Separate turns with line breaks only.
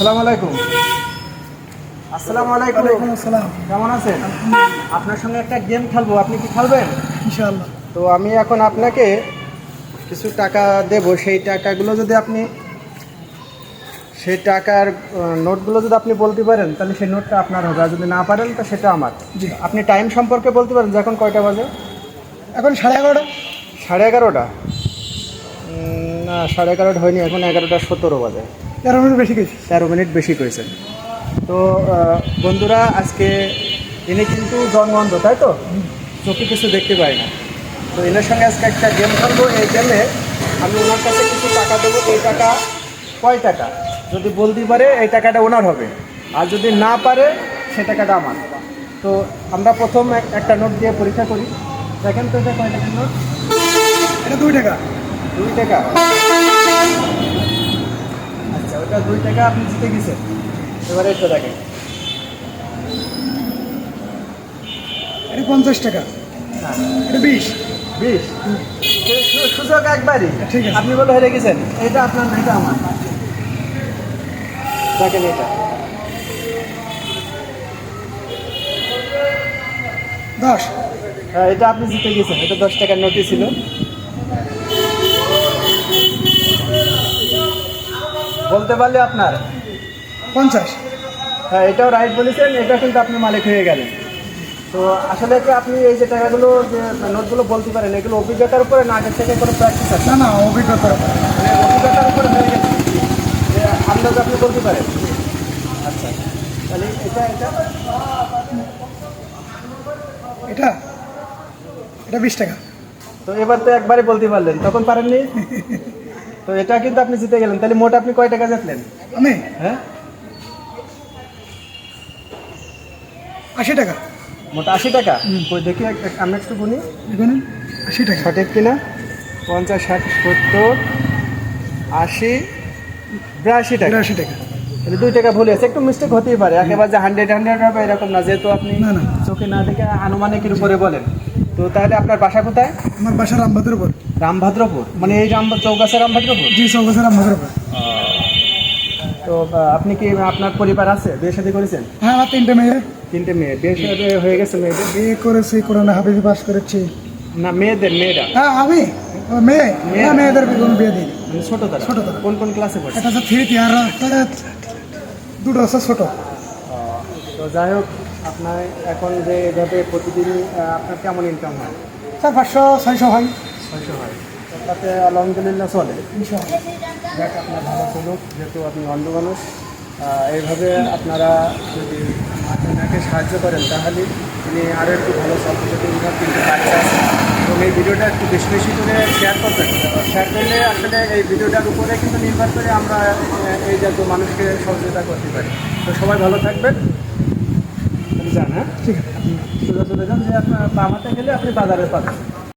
আসসালামু আলাইকুম। আসসালামু আলাইকুম।
ওয়ালাইকুম আসসালাম।
কেমন আছেন? আপনার সঙ্গে একটা গেম খেলবো, আপনি কি খেলবেন?
ইনশাআল্লাহ।
তো আমি এখন আপনাকে কিছু টাকা দেব, সেই টাকাগুলো যদি আপনি সেই টাকার নোটগুলো যদি আপনি বলতে পারেন তাহলে সেই নোটটা আপনার হবে, আর যদি না পারেন তো সেটা আমার।
জি।
আপনি টাইম সম্পর্কে বলতে পারেন যে এখন কয়টা বাজে?
এখন 11:30।
11:30? না, 11:30 হয়নি, এখন 11:17 বাজে।
13 মিনিট বেশি গেছি।
13 মিনিট বেশি করেছেন। তো বন্ধুরা, আজকে ইনি কিন্তু জন্মন্ধ, তাই তো? চোখে কিছু দেখতে পাই না। তো এনার সঙ্গে আজকে একটা গেম খেলবো। এই গেমে আমি ওনার কাছে কিছু টাকা দেবো। এই টাকা কয় টাকা যদি বলতে পারে এই টাকাটা ওনার হবে, আর যদি না পারে সে টাকাটা আমার। তো আমরা প্রথম একটা নোট দিয়ে পরীক্ষা করি। দেখেন তো এটা কয় টাকার নোট?
এটা 2 টাকা।
2 টাকা। আচ্ছা, ওটা 2 টাকা আপনি জিতে গেছেন। এবারে এটা দেখেন,
এটা 50 টাকা।
হ্যাঁ,
এটা 20।
20। সুযোগ একবারই।
ঠিক আছে।
আপনি বলে হেরে গেছেন। এটা আপনার না, এটা আমার। দেখেন এটা
10।
হ্যাঁ, এটা আপনি জিতে গেছেন। এটা 10 টাকার নোটই ছিল। বলতে পারলে আপনার।
50।
হ্যাঁ, এটাও রাইট বলেছেন। এটা কিন্তু আপনি মালিক হয়ে গেলেন। তো আসলে কি আপনি এই যে টাকাগুলো, যে নোটগুলো বলতে পারেন, এগুলো অভিজ্ঞতার উপরে না, আগের থেকে কোনো প্র্যাকটিস আছে?
না না, অভিজ্ঞতার উপর।
মানে অভিজ্ঞতার উপরে হয়ে গেছে যে আন্দাজ আপনি বলতে পারেন। আচ্ছা, তাহলে এটা
এটা এটা 20 টাকা।
তো এবার তো একবারে বলতে পারলেন, তখন পারেননি। তো এটা কিন্তু আপনি জিতে গেলেন। তাহলে মোট আপনি কয় টাকা জিতলেন?
আমি
হ্যাঁ,
80 টাকা।
মোট 80 টাকা। ওই দেখি আমরা একটু গুনি,
দেখুন 80 টাকা।
সঠিক কিনা। 50, 60, 70, 80, 82 টাকা।
82 টাকা।
তাহলে 2 টাকা ভুল আছে, একটু মিস্টেক হতেই পারে। একেবারে যে 100 হবে এরকম না, যেহেতু আপনি
না, না।
চোখে না দেখে আনুমানিকের উপরে বলেন। তো তাহলে আপনার বাসা কোথায়?
আমার বাসা রামভাদ্র উপর।
রামভাদ্রপুর, মানে এই চৌগাছা রামভাদ্রপুর।
জি, চৌগাছা রামভাদ্র উপর।
তো আপনি কি, আপনার পরিবার আছে? বিয়ে শাদী করেছেন?
হ্যাঁ, আমার 3টে মেয়ে।
3টে মেয়ে। বিয়ে শাদী হয়ে গেছে মেয়েদের?
বিয়ে করেছি, কোরআনে হাফেজি পাস করেছি।
না, মেয়েরা।
হ্যাঁ, আমি মেয়ে না, মেয়েদের কোনো বিয়ে দিই।
মানে ছোট তারা?
ছোট তারা।
কোন কোন ক্লাসে পড়ছে?
একটা হচ্ছে 3 আর দুটো হচ্ছে ছোট।
তো যাই হোক, আপনার এখন যে এভাবে প্রতিদিন আপনার কেমন ইনকাম হয়?
400-500-600 হয়।
600 হয়। তো তাতে আলহামদুলিল্লাহ চলে।
ইনশাআল্লাহ।
যাক, আপনার ভালো চলুক, যেহেতু আপনি অন্ধ মানুষ। এইভাবে আপনারা যদি আপনাকে সাহায্য করেন তাহলে তিনি আরও একটু ভালো চলতে ইনকাম কিন্তু বাচ্চা আছে। এবং এই ভিডিওটা একটু বেশি বেশি করে শেয়ার করবেন। শেয়ার করলে আসলে এই ভিডিওটার উপরে কিন্তু নির্ভর করে আমরা এই জাতীয় মানুষকে সহযোগিতা করতে পারি। তো সবাই ভালো থাকবেন। যান, হ্যাঁ,
ঠিক আছে।
সোজা চলে যান, যে আপনার বামাতে গেলে আপনি বাজারে পাবেন।